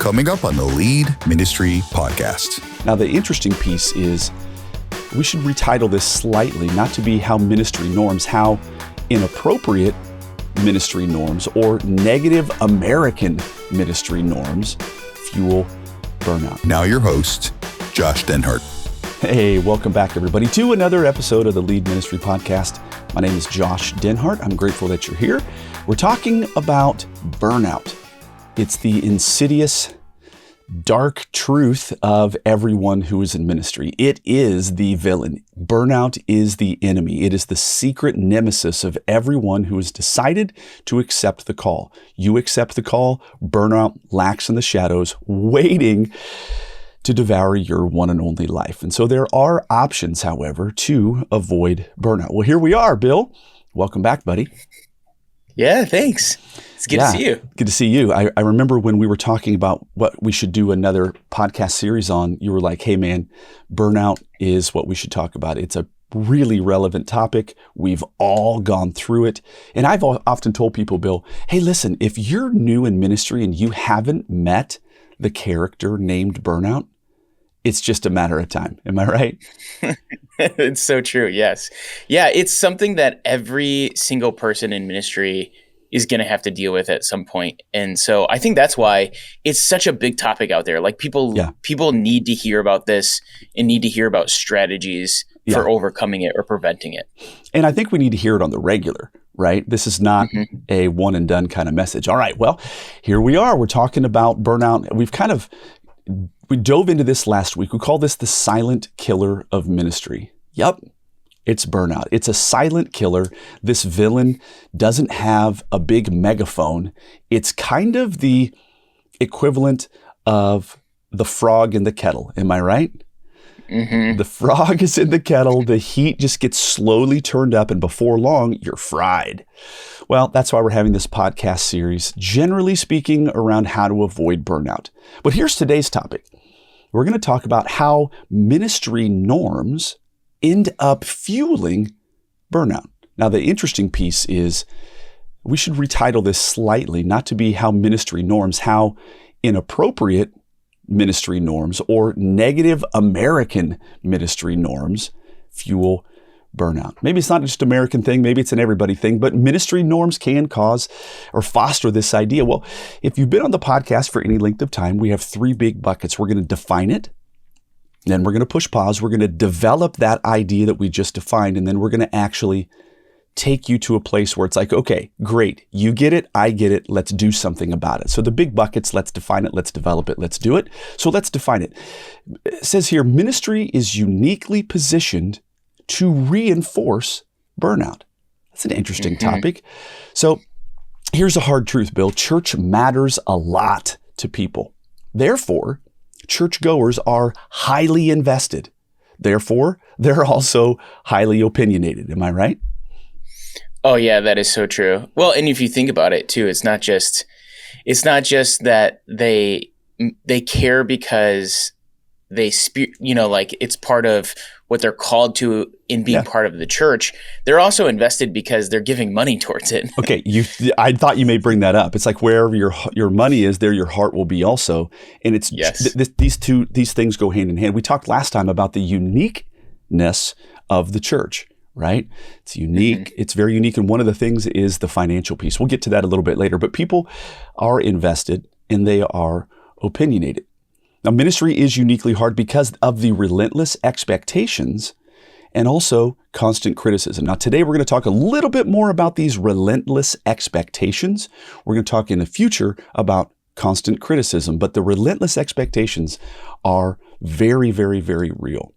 coming up on the Lead Ministry Podcast. Now, the interesting piece is we should retitle this slightly, not to be how ministry norms, how inappropriate ministry norms or negative American ministry norms fuel burnout. Now your host, Josh Denhart. Hey, welcome back, everybody, to another episode of the Lead Ministry Podcast. My name is Josh Denhart. I'm grateful that you're here. We're talking about burnout. It's the insidious, dark truth of everyone who is in ministry. It is the villain. Burnout is the enemy. It is the secret nemesis of everyone who has decided to accept the call. You accept the call, burnout lacks in the shadows, waiting to devour your one and only life. And so there are options, however, to avoid burnout. Well, here we are, Bill. Welcome back, buddy. Yeah, thanks. It's good to see you. Good to see you. I remember when we were talking about what we should do another podcast series on, you were like, hey man, burnout is what we should talk about. It's a really relevant topic. We've all gone through it. And I've often told people, Bill, hey, listen, if you're new in ministry and you haven't met the character named burnout, it's just a matter of time. Am I right? It's so true. Yes. Yeah. It's something that every single person in ministry is going to have to deal with at some point. And so I think that's why it's such a big topic out there. Like people need to hear about this and need to hear about strategies for overcoming it or preventing it. And I think we need to hear it on the regular, right? This is not a one and done kind of message. All right. Well, here we are. We're talking about burnout. We dove into this last week. We call this the silent killer of ministry. Yep. It's burnout. It's a silent killer. This villain doesn't have a big megaphone. It's kind of the equivalent of the frog in the kettle. Am I right? Mm-hmm. The frog is in the kettle. The heat just gets slowly turned up, and before long, you're fried. Well, that's why we're having this podcast series, generally speaking, around how to avoid burnout. But here's today's topic. We're going to talk about how ministry norms end up fueling burnout. Now, the interesting piece is we should retitle this slightly, not to be how ministry norms, how inappropriate ministry norms or negative American ministry norms fuel burnout. Maybe it's not just an American thing, maybe it's an everybody thing, but ministry norms can cause or foster this idea. Well, if you've been on the podcast for any length of time, we have three big buckets. We're going to define it. Then we're going to push pause. We're going to develop that idea that we just defined. And then we're going to actually take you to a place where it's like, okay, great. You get it. I get it. Let's do something about it. So the big buckets, let's define it. Let's develop it. Let's do it. So let's define it. It says here, ministry is uniquely positioned to reinforce burnout. That's an interesting topic. So here's a hard truth, Bill. Church matters a lot to people. Therefore, churchgoers are highly invested. Therefore, they're also highly opinionated. Am I right? Oh yeah, that is so true. Well, and if you think about it too, it's not just that they care because they like it's part of what they're called to in being part of the church. They're also invested because they're giving money towards it. Okay, I thought you may bring that up. It's like wherever your money is, there your heart will be also. And it's these things go hand in hand. We talked last time about the uniqueness of the church, right? It's unique. It's very unique. And one of the things is the financial piece. We'll get to that a little bit later. But people are invested and they are opinionated. Now, ministry is uniquely hard because of the relentless expectations and also constant criticism. Now, today we're going to talk a little bit more about these relentless expectations. We're going to talk in the future about constant criticism, but the relentless expectations are very, very, very real.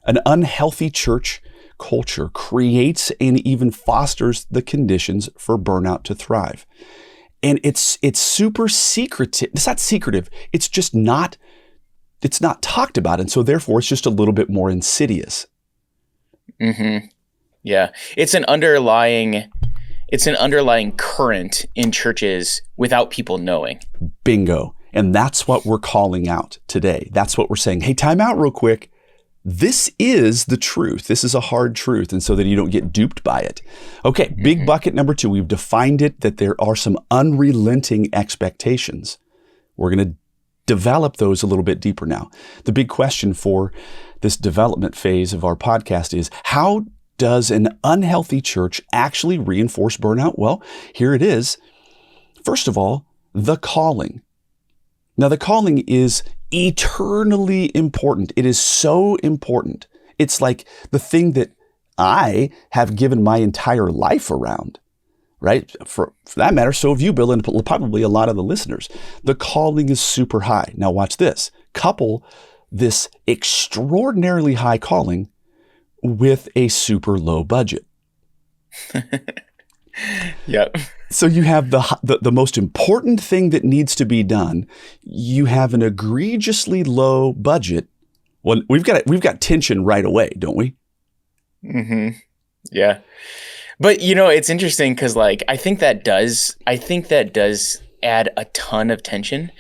An unhealthy church culture creates and even fosters the conditions for burnout to thrive. And it's super secretive. It's not secretive. It's just not talked about. And so therefore it's just a little bit more insidious. Mm-hmm. Yeah. It's an underlying current in churches without people knowing. Bingo. And that's what we're calling out today. That's what we're saying. Hey, time out real quick. This is the truth. This is a hard truth. And so that you don't get duped by it. Okay, big bucket number 2. We've defined it that there are some unrelenting expectations. We're going to develop those a little bit deeper now. The big question for this development phase of our podcast is, how does an unhealthy church actually reinforce burnout? Well, here it is. First of all, the calling. Now, the calling is eternally important. It is so important. It's like the thing that I have given my entire life around, right? For that matter, so have you, Bill, and probably a lot of the listeners. The calling is super high. Now, watch this. Couple this extraordinarily high calling with a super low budget. Yep. So you have the most important thing that needs to be done. You have an egregiously low budget. Well, we've got tension right away, don't we? Mm-hmm. Yeah. But it's interesting because I think that does add a ton of tension.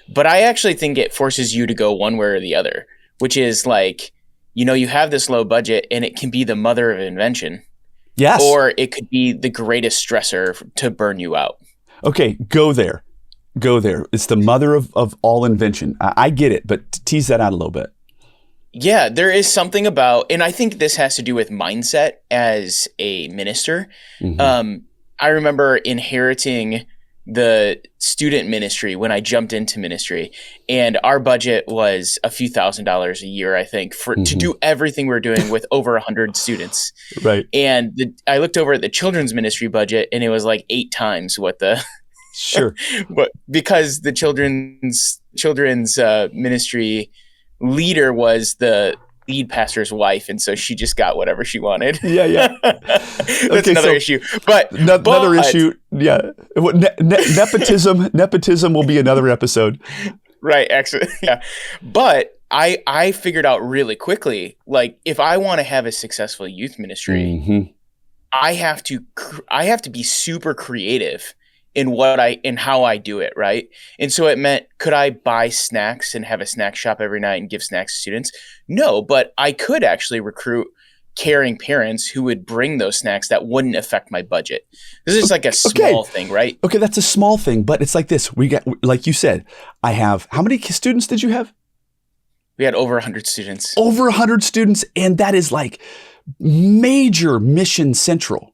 But I actually think it forces you to go one way or the other, which is you have this low budget and it can be the mother of invention. Yes. Or it could be the greatest stressor to burn you out. Okay, go there. It's the mother of all invention. I get it, but tease that out a little bit. Yeah, there is something about, and I think this has to do with mindset as a minister. Mm-hmm. I remember inheriting the student ministry when I jumped into ministry, and our budget was a few $1,000s a year, I think, to do everything we're doing with over 100 students. Right. And I looked over at the children's ministry budget, and it was 8 times what the sure, but because the children's ministry leader was the lead pastor's wife, and so she just got whatever she wanted. Yeah. That's another issue. But another issue. Yeah. Nepotism will be another episode. Right. Actually. Yeah. But I figured out really quickly, if I want to have a successful youth ministry, I have to be super creative in how I do it, right? And so it meant, could I buy snacks and have a snack shop every night and give snacks to students? No, but I could actually recruit caring parents who would bring those snacks that wouldn't affect my budget. This is a small thing, right? Okay, that's a small thing, but it's like this. We got, like you said, I have, how many students did you have? We had over 100 students. Over 100 students, and that is major mission central.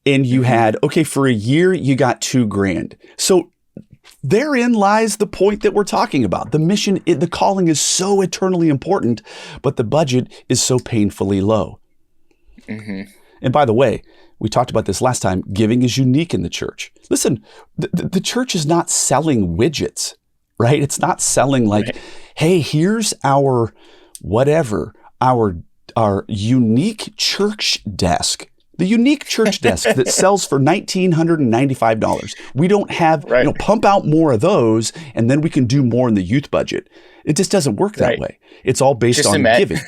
And you had, for a year, you got $2,000. So therein lies the point that we're talking about. The mission, the calling is so eternally important, but the budget is so painfully low. Mm-hmm. And by the way, we talked about this last time. Giving is unique in the church. Listen, the church is not selling widgets, right? It's not selling hey, here's our whatever, our unique church desk. The unique church desk that sells for $1,995. We don't have, pump out more of those, and then we can do more in the youth budget. It just doesn't work that way. It's all based on giving.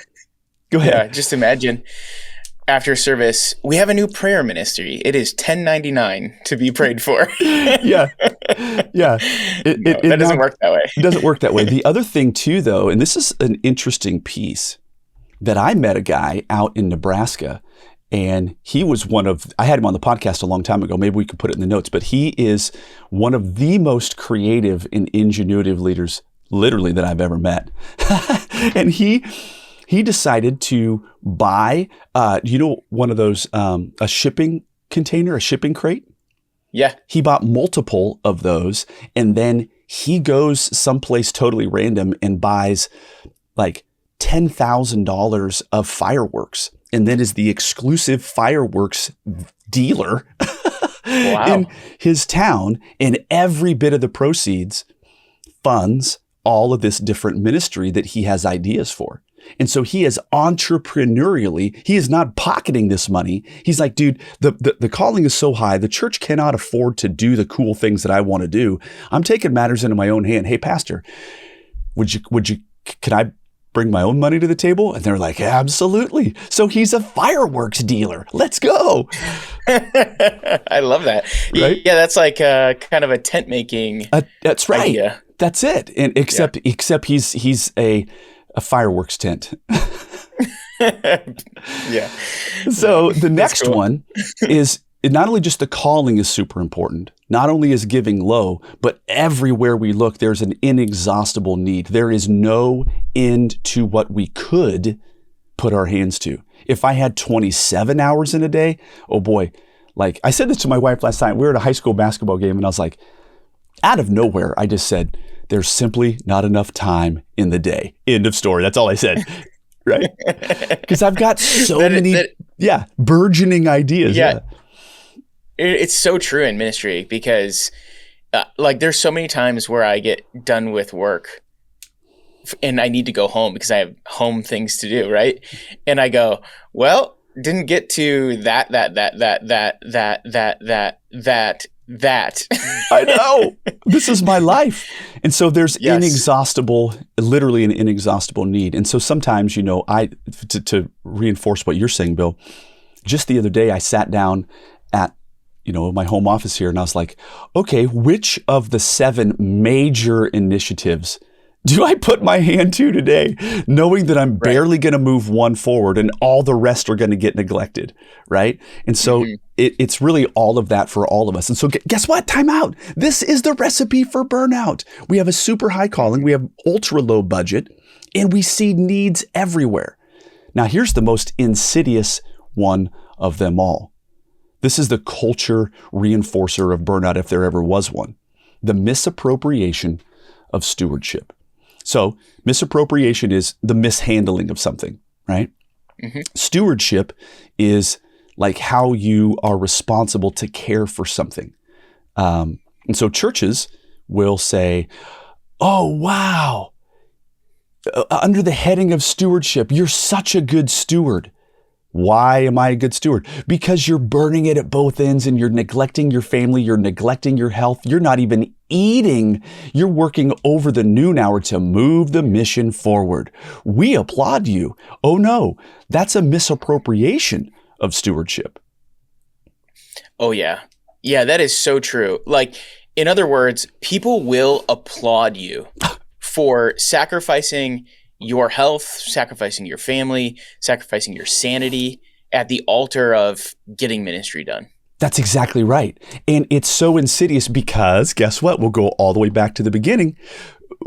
Go ahead. Yeah, just imagine after service, we have a new prayer ministry. It is $10.99 to be prayed for. Yeah. That doesn't work that way. It doesn't work that way. The other thing too, though, and this is an interesting piece, that I met a guy out in Nebraska. And he was I had him on the podcast a long time ago. Maybe we could put it in the notes, but he is one of the most creative and ingenuitive leaders, literally, that I've ever met. And he decided to buy, one of those, a shipping container, a shipping crate. Yeah. He bought multiple of those, and then he goes someplace totally random and buys $10,000 of fireworks, and then is the exclusive fireworks dealer in his town. And every bit of the proceeds funds all of this different ministry that he has ideas for. And so he is entrepreneurially, he is not pocketing this money. He's like, dude, the calling is so high. The church cannot afford to do the cool things that I want to do. I'm taking matters into my own hand. Hey, pastor, can I bring my own money to the table? And they're like, absolutely. So he's a fireworks dealer. Let's go. I love that. Right? Yeah, that's kind of a tent making. That's right. Idea. That's it. And except he's a fireworks tent. Yeah. So the next one is not only just the calling is super important, not only is giving low, but everywhere we look, there's an inexhaustible need. There is no end to what we could put our hands to. If I had 27 hours in a day, oh boy, like I said this to my wife last night. We were at a high school basketball game and I was like, out of nowhere, I just said, there's simply not enough time in the day. End of story. That's all I said. Right? Because I've got so many, burgeoning ideas. Yeah. It's so true in ministry because like there's so many times where I get done with work and I need to go home because I have home things to do, right? And I go, well, didn't get to that. I know. This is my life. And so there's literally an inexhaustible need. And so sometimes, to reinforce what you're saying, Bill, just the other day I sat down at my home office here and I was like, okay, which of the 7 major initiatives do I put my hand to today, knowing that I'm barely going to move one forward and all the rest are going to get neglected, right? And so it's really all of that for all of us. And so guess what? Time out. This is the recipe for burnout. We have a super high calling, we have ultra low budget, and we see needs everywhere. Now, here's the most insidious one of them all. This is the culture reinforcer of burnout, if there ever was one. The misappropriation of stewardship. So misappropriation is the mishandling of something, right? Mm-hmm. Stewardship is like how you are responsible to care for something. And so churches will say, oh, wow, under the heading of stewardship, you're such a good steward. Why am I a good steward? Because you're burning it at both ends and you're neglecting your family, you're neglecting your health, you're not even eating, you're working over the noon hour to move the mission forward. We applaud you. Oh no, that's a misappropriation of stewardship. Oh yeah. Yeah, that is so true. Like, in other words, people will applaud you for sacrificing your health, sacrificing your family, sacrificing your sanity at the altar of getting ministry done. That's exactly right. And it's so insidious because guess what? We'll go all the way back to the beginning.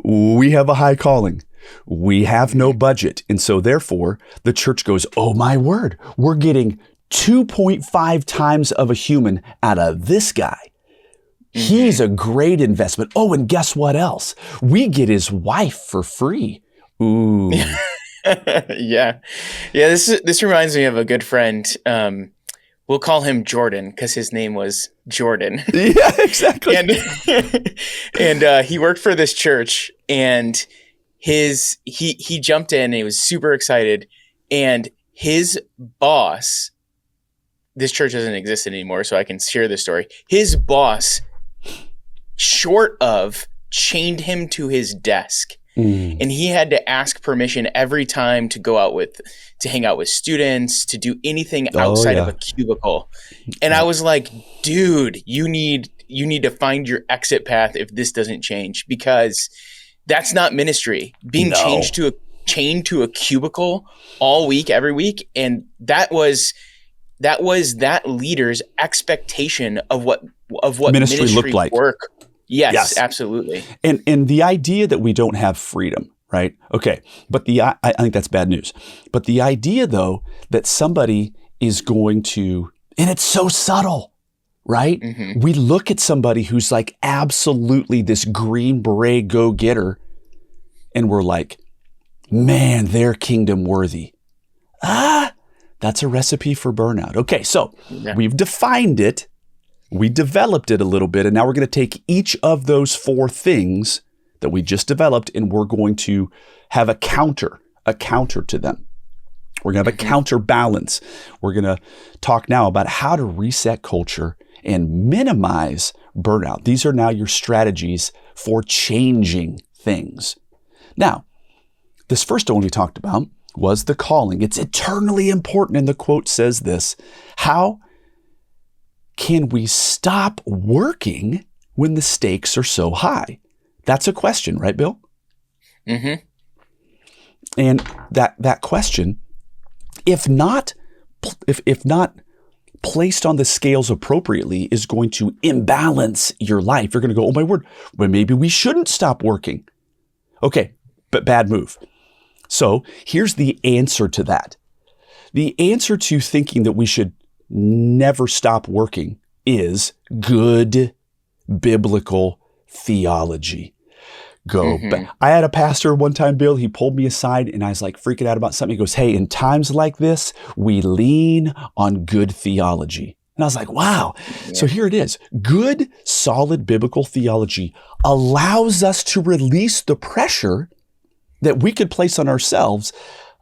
We have a high calling. We have no budget. And so therefore the church goes, oh my word, we're getting 2.5 times of a human out of this guy. He's a great investment. Oh, and guess what else? We get his wife for free. Ooh. Yeah. This reminds me of a good friend. We'll call him Jordan because his name was Jordan. Yeah, exactly. and he worked for this church, and he jumped in and he was super excited. And his boss, this church doesn't exist anymore, so I can share this story. His boss, short of, chained him to his desk. And he had to ask permission every time to go out to hang out with students, to do anything outside of a cubicle. And I was like, dude, you need to find your exit path if this doesn't change, because that's not ministry. Being chained to a cubicle all week, every week. And that was that leader's expectation of what ministry looked like. Work. Yes, absolutely. And the idea that we don't have freedom, right? Okay. But I think that's bad news. But the idea though, that somebody is going to, and it's so subtle, right? Mm-hmm. We look at somebody who's like absolutely this Green Beret go-getter and we're like, man, they're kingdom worthy. That's a recipe for burnout. Okay. So we've defined it. We developed it a little bit, and now we're going to take each of those 4 things that we just developed, and we're going to have a counter to them. We're going to have a counterbalance. We're going to talk now about how to reset culture and minimize burnout. These are now your strategies for changing things. Now, this first one we talked about was the calling. It's eternally important, and the quote says this: how can we stop working when the stakes are so high? That's a question, right, Bill? Mm-hmm. And that question, if not placed on the scales appropriately is going to imbalance your life. You're going to go, oh my word, well, maybe we shouldn't stop working. Okay, but bad move. So here's the answer to that. The answer to thinking that we should never stop working is good biblical theology. I had a pastor one time, Bill, he pulled me aside and I was like freaking out about something. He goes, hey, in times like this, we lean on good theology. And I was like, wow. Yeah. So here it is. Good, solid biblical theology allows us to release the pressure that we could place on ourselves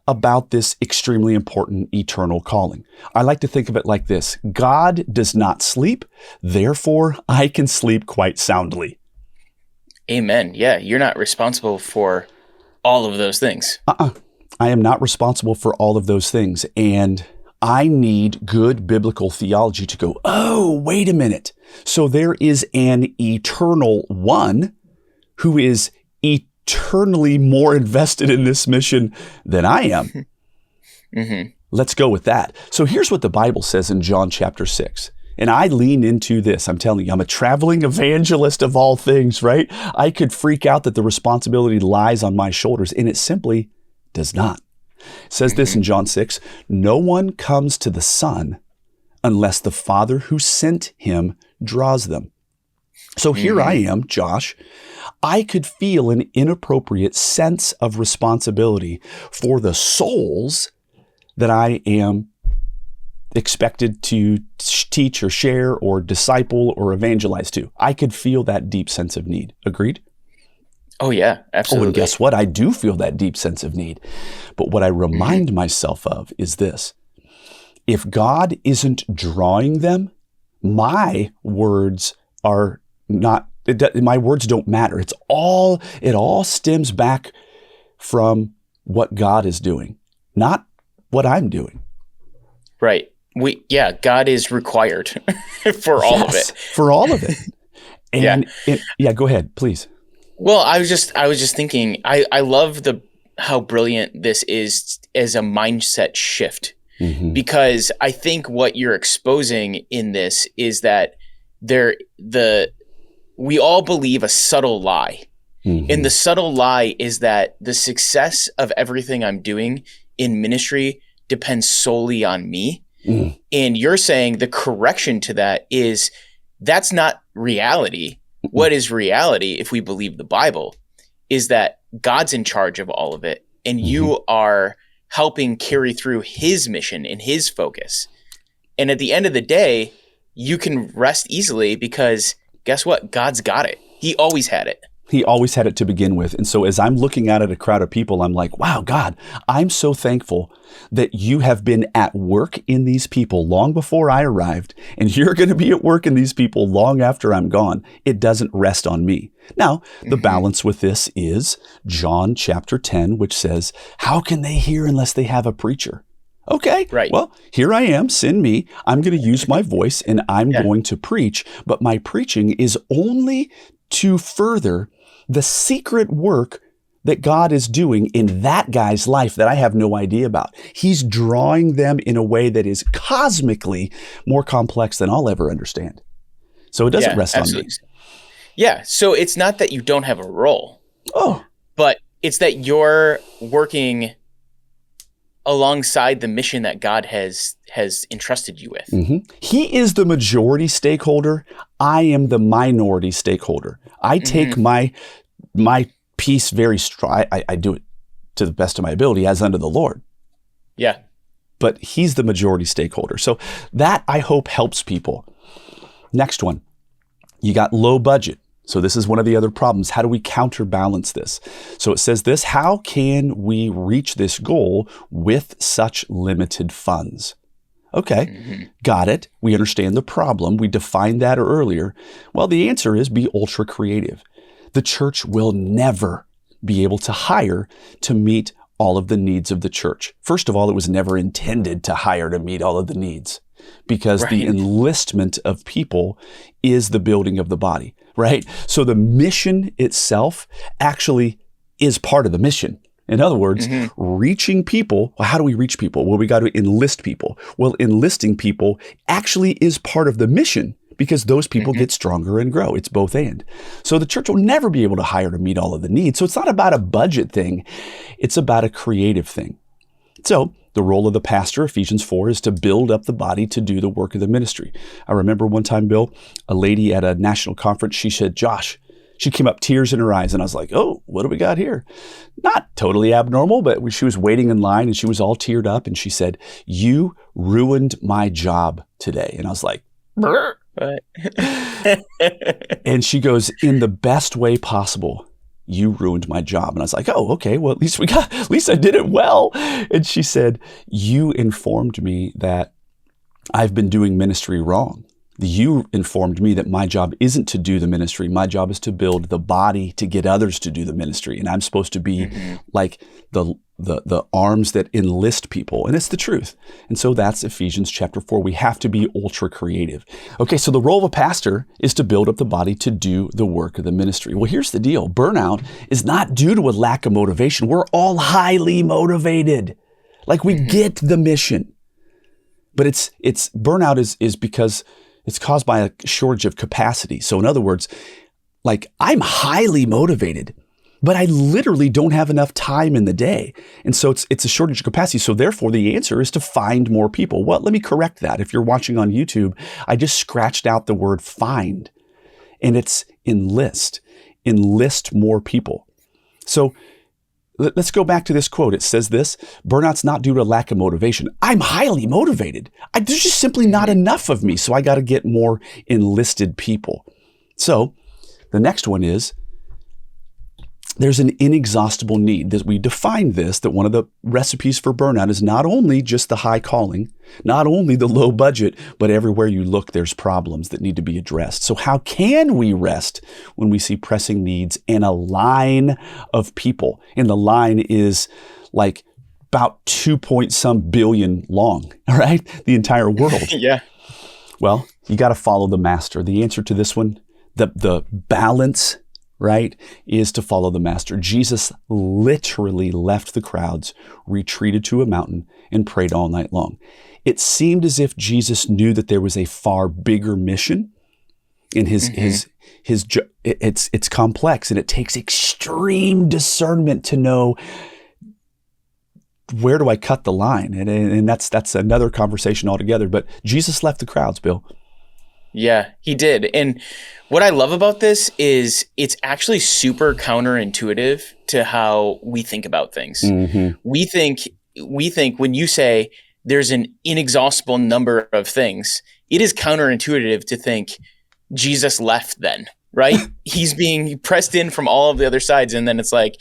about this extremely important eternal calling. I like to think of it like this. God does not sleep, therefore I can sleep quite soundly. Amen. Yeah, you're not responsible for all of those things. I am not responsible for all of those things. And I need good biblical theology to go, oh, wait a minute. So there is an eternal one who is eternally more invested in this mission than I am. Let's go with that. So here's what the Bible says in John chapter 6. And I lean into this. I'm telling you, I'm a traveling evangelist of all things, right? I could freak out that the responsibility lies on my shoulders, and it simply does not. It says this in John 6, no one comes to the Son unless the Father who sent him draws them. So here I am, Josh. I could feel an inappropriate sense of responsibility for the souls that I am expected to teach or share or disciple or evangelize to. I could feel that deep sense of need. Agreed? Oh, yeah, absolutely. Oh, and guess what? I do feel that deep sense of need. But what I remind myself of is this. If God isn't drawing them, my words are not, my words don't matter. It all stems back from what God is doing, not what I'm doing. Right. God is required for all of it. For all of it. And go ahead, please. Well, I was just thinking, I love how brilliant this is as a mindset shift, because I think what you're exposing in this is that we all believe a subtle lie. And the subtle lie is that the success of everything I'm doing in ministry depends solely on me. And you're saying the correction to that is that's not reality. What is reality, if we believe the Bible, is that God's in charge of all of it, and you are helping carry through his mission and his focus. And at the end of the day, you can rest easily because guess what? God's got it. He always had it. He always had it to begin with. And so as I'm looking out at a crowd of people, I'm like, wow, God, I'm so thankful that you have been at work in these people long before I arrived, and you're going to be at work in these people long after I'm gone. It doesn't rest on me. Now, the balance with this is John chapter 10, which says, how can they hear unless they have a preacher? Okay, right. Well, here I am, send me. I'm going to use my voice and I'm going to preach, but my preaching is only to further the secret work that God is doing in that guy's life that I have no idea about. He's drawing them in a way that is cosmically more complex than I'll ever understand. So it doesn't rest on me. Yeah, so it's not that you don't have a role. But it's that you're working alongside the mission that God has entrusted you with. He is the majority stakeholder. I am the minority stakeholder. I take my piece very strong. I do it to the best of my ability as unto the Lord. Yeah. But he's the majority stakeholder. So that, I hope, helps people. Next one. You got low budget. So this is one of the other problems. How do we counterbalance this? So it says this, how can we reach this goal with such limited funds? Okay, got it. We understand the problem. We defined that earlier. Well, the answer is be ultra creative. The church will never be able to hire to meet all of the needs of the church. First of all, it was never intended to hire to meet all of the needs, because the enlistment of people is the building of the body, right? So the mission itself actually is part of the mission. In other words, reaching people. Well, how do we reach people? Well, we got to enlist people. Well, enlisting people actually is part of the mission because those people get stronger and grow. It's both and. So the church will never be able to hire to meet all of the needs. So it's not about a budget thing. It's about a creative thing. So the role of the pastor, Ephesians 4, is to build up the body to do the work of the ministry. I remember one time, Bill, a lady at a national conference, she said, Josh, she came up, tears in her eyes. And I was like, oh, what do we got here? Not totally abnormal, but she was waiting in line and she was all teared up. And she said, you ruined my job today. And I was like, brr. And she goes, in the best way possible, you ruined my job. And I was like, oh, okay, well, at least I did it well. And she said, you informed me that I've been doing ministry wrong. You informed me that my job isn't to do the ministry. My job is to build the body to get others to do the ministry. And I'm supposed to be like the arms that enlist people. And it's the truth. And so that's Ephesians chapter 4. We have to be ultra creative. Okay, so the role of a pastor is to build up the body to do the work of the ministry. Well, here's the deal. Burnout is not due to a lack of motivation. We're all highly motivated. Like we get the mission. But it's burnout is because it's caused by a shortage of capacity. So in other words, like I'm highly motivated, but I literally don't have enough time in the day. And so it's a shortage of capacity. So therefore the answer is to find more people. Well, let me correct that. If you're watching on YouTube, I just scratched out the word find and it's enlist more people. So let's go back to this quote. It says this, burnout's not due to lack of motivation. I'm highly motivated. There's just simply not enough of me. So I got to get more enlisted people. So the next one is, there's an inexhaustible need. That we defined this, that one of the recipes for burnout is not only just the high calling, not only the low budget, but everywhere you look, there's problems that need to be addressed. So how can we rest when we see pressing needs and a line of people? And the line is like about 2 billion long, all right? The entire world. Yeah. Well, you got to follow the master. The answer to this one, the balance, right, is to follow the master. Jesus literally left the crowds, retreated to a mountain, and prayed all night long. It seemed as if Jesus knew that there was a far bigger mission, and it's complex, and it takes extreme discernment to know where do I cut the line, and that's another conversation altogether. But Jesus left the crowds, Bill. Yeah, he did. And what I love about this is it's actually super counterintuitive to how we think about things. We think when you say there's an inexhaustible number of things, it is counterintuitive to think Jesus left then, right? He's being pressed in from all of the other sides. And then it's like,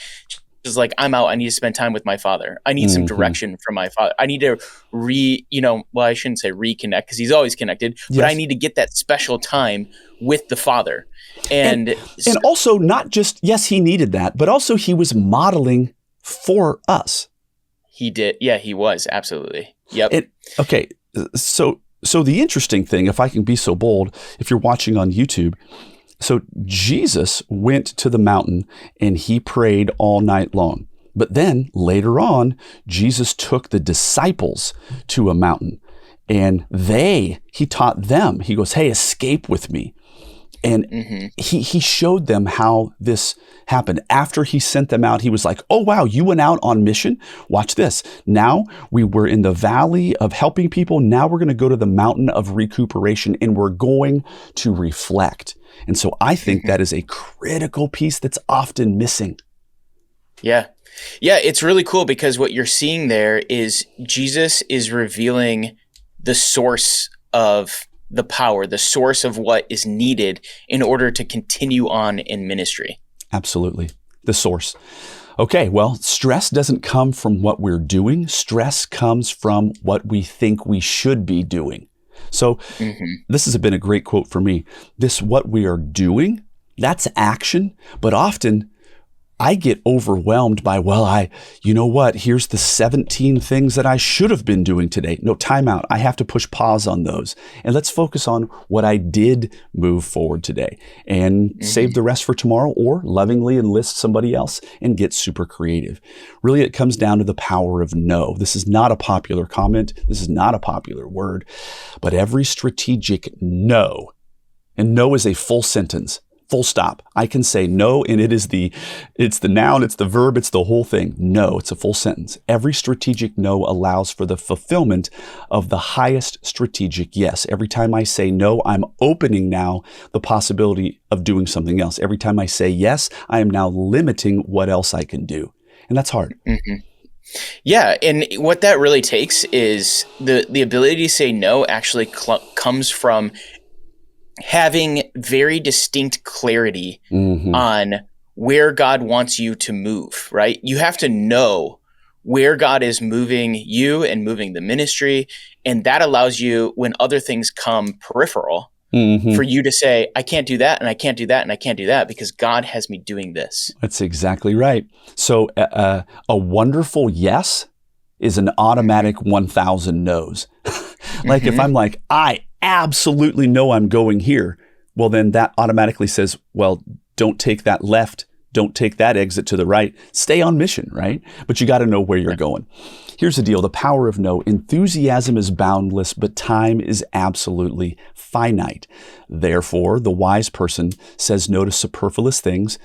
I'm out. I need to spend time with my father. I need some direction from my father. I need to I shouldn't say reconnect because he's always connected, but I need to get that special time with the father. And also not just, yes, he needed that, but also he was modeling for us. He did. Yeah, he was. Absolutely. Yep. Okay. So the interesting thing, if I can be so bold, if you're watching on YouTube, so Jesus went to the mountain and he prayed all night long. But then later on, Jesus took the disciples to a mountain and he taught them. He goes, hey, escape with me. And he showed them how this happened. After he sent them out, he was like, oh, wow, you went out on mission? Watch this. Now we were in the valley of helping people. Now we're going to go to the mountain of recuperation and we're going to reflect. And so I think that is a critical piece that's often missing. Yeah. Yeah, it's really cool because what you're seeing there is Jesus is revealing the source of the power, the source of what is needed in order to continue on in ministry. Absolutely. The source. Okay, well, stress doesn't come from what we're doing. Stress comes from what we think we should be doing. So this has been a great quote for me. What we are doing, that's action, but often I get overwhelmed by, you know what? Here's the 17 things that I should have been doing today. No, time out. I have to push pause on those. And let's focus on what I did move forward today and save the rest for tomorrow, or lovingly enlist somebody else and get super creative. Really, it comes down to the power of no. This is not a popular comment. This is not a popular word, but every strategic no, and no is a full sentence. Full stop. I can say no, and it's the noun, it's the verb, it's the whole thing. No, it's a full sentence. Every strategic no allows for the fulfillment of the highest strategic yes. Every time I say no, I'm opening now the possibility of doing something else. Every time I say yes, I am now limiting what else I can do. And that's hard. Mm-hmm. Yeah. And what that really takes is the ability to say no actually comes from having very distinct clarity on where God wants you to move, right? You have to know where God is moving you and moving the ministry. And that allows you, when other things come peripheral, for you to say, I can't do that, and I can't do that, and I can't do that, because God has me doing this. That's exactly right. So a wonderful yes is an automatic 1,000 no's. Like if I'm like, I absolutely know I'm going here, well, then that automatically says, well, don't take that left. Don't take that exit to the right. Stay on mission, right? But you got to know where you're going. Here's the deal. The power of no. Enthusiasm is boundless, but time is absolutely finite. Therefore, the wise person says no to superfluous things,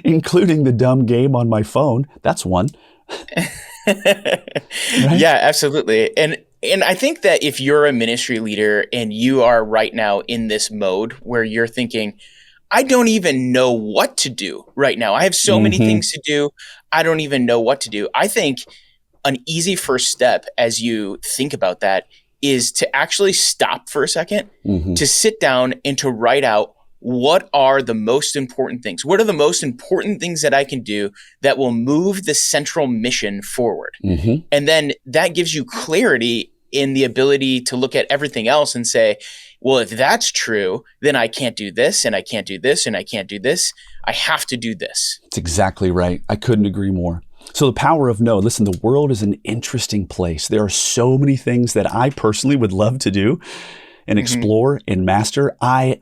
including the dumb game on my phone. That's one. Right? Yeah, absolutely. And I think that if you're a ministry leader and you are right now in this mode where you're thinking, I don't even know what to do right now. I have so many things to do. I don't even know what to do. I think an easy first step as you think about that is to actually stop for a second, to sit down and to write out, what are the most important things? What are the most important things that I can do that will move the central mission forward? And then that gives you clarity in the ability to look at everything else and say, well, if that's true, then I can't do this, and I can't do this, and I can't do this. I have to do this. That's exactly right. I couldn't agree more. So the power of no. Listen, the world is an interesting place. There are so many things that I personally would love to do and explore and master. I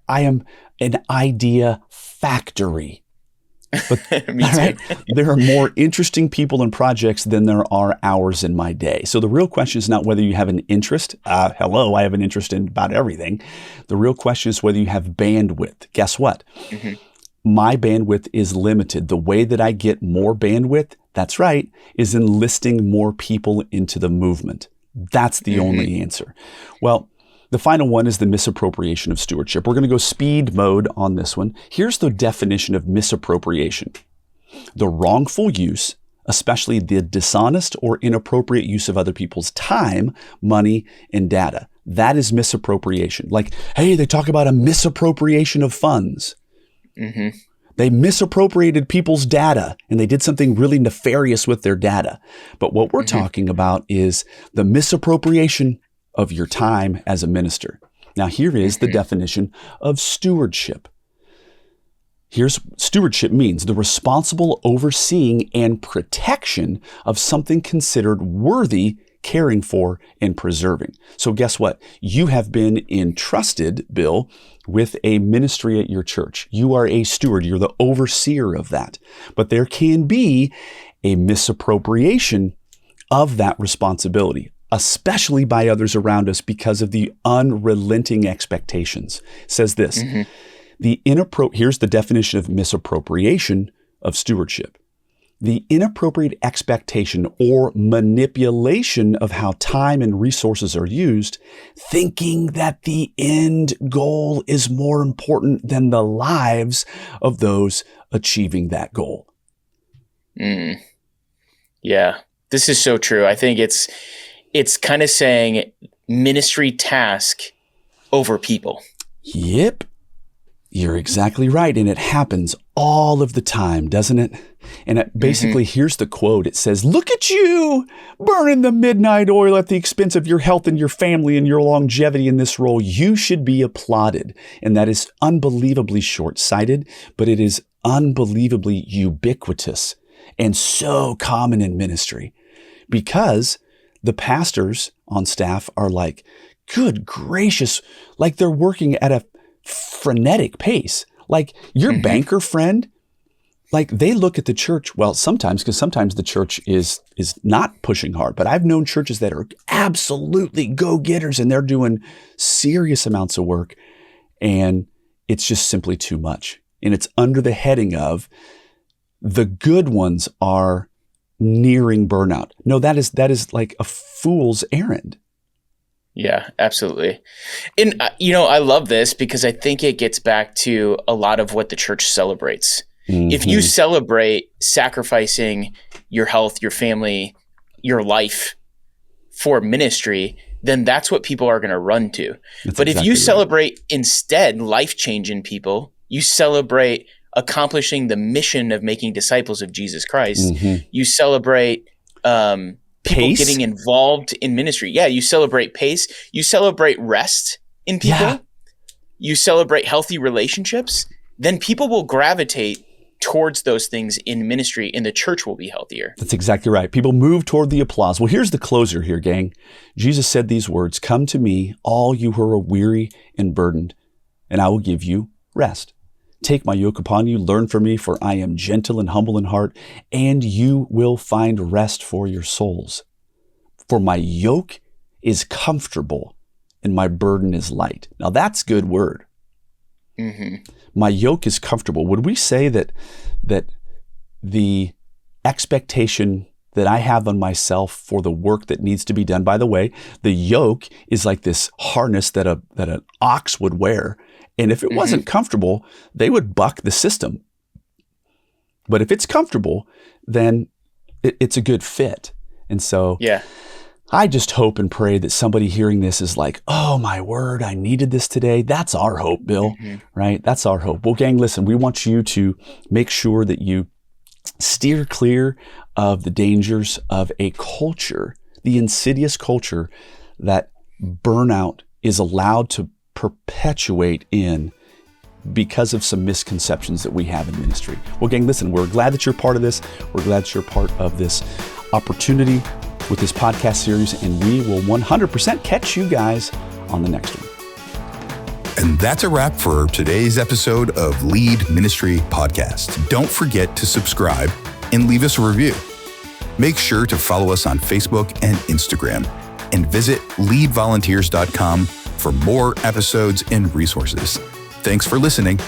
am an idea factory. But Me too. right, there are more interesting people and projects than there are hours in my day. So the real question is not whether you have an interest. Hello, I have an interest in about everything. The real question is whether you have bandwidth. Guess what? My bandwidth is limited. The way that I get more bandwidth, that's right, is enlisting more people into the movement. That's the only answer. Well, the final one is the misappropriation of stewardship. We're going to go speed mode on this one. Here's the definition of misappropriation. The wrongful use, especially the dishonest or inappropriate use of other people's time, money, and data. That is misappropriation. Like, hey, they talk about a misappropriation of funds. They misappropriated people's data and they did something really nefarious with their data. But what we're talking about is the misappropriation of your time as a minister. Now, here is the definition of stewardship. Here's stewardship means the responsible overseeing and protection of something considered worthy caring for and preserving. So guess what? You have been entrusted, Bill, with a ministry at your church. You are a steward. You're the overseer of that. But there can be a misappropriation of that responsibility, especially by others around us because of the unrelenting expectations. It says this, here's the definition of misappropriation of stewardship. The inappropriate expectation or manipulation of how time and resources are used, thinking that the end goal is more important than the lives of those achieving that goal. Yeah, this is so true. I think it's kind of saying ministry task over people. Yep. You're exactly right. And it happens all of the time, doesn't it? And it basically, here's the quote. It says, look at you burning the midnight oil at the expense of your health and your family and your longevity in this role. You should be applauded. And that is unbelievably short-sighted, but it is unbelievably ubiquitous and so common in ministry because the pastors on staff are like, good gracious, like they're working at a frenetic pace. Like your banker friend, like they look at the church, well, sometimes, because sometimes the church is not pushing hard, but I've known churches that are absolutely go-getters and they're doing serious amounts of work and it's just simply too much. And it's under the heading of the good ones are nearing burnout. No, that is like a fool's errand. Yeah, absolutely. And, I love this because I think it gets back to a lot of what the church celebrates. If you celebrate sacrificing your health, your family, your life for ministry, then that's what people are going to run to. But if you celebrate instead life change in people, you celebrate accomplishing the mission of making disciples of Jesus Christ, you celebrate people getting involved in ministry. Yeah, you celebrate pace. You celebrate rest in people. You celebrate healthy relationships. Then people will gravitate towards those things in ministry and the church will be healthier. That's exactly right. People move toward the applause. Well, here's the closer here, gang. Jesus said these words, "Come to me, all you who are weary and burdened, and I will give you rest. Take my yoke upon you, learn from me, for I am gentle and humble in heart, and you will find rest for your souls. For my yoke is comfortable and my burden is light." Now that's good word. My yoke is comfortable. Would we say that the expectation that I have on myself for the work that needs to be done, by the way, the yoke is like this harness that an ox would wear. And if it wasn't comfortable, they would buck the system. But if it's comfortable, then it's a good fit. And so I just hope and pray that somebody hearing this is like, oh my word, I needed this today. That's our hope, Bill, right? That's our hope. Well, gang, listen, we want you to make sure that you steer clear of the dangers of a culture, the insidious culture that burnout is allowed to perpetuate in because of some misconceptions that we have in ministry. Well, gang, listen, we're glad that you're part of this. We're glad that you're part of this opportunity with this podcast series, and we will 100% catch you guys on the next one. And that's a wrap for today's episode of Lead Ministry Podcast. Don't forget to subscribe and leave us a review. Make sure to follow us on Facebook and Instagram, and visit leadvolunteers.com for more episodes and resources. Thanks for listening.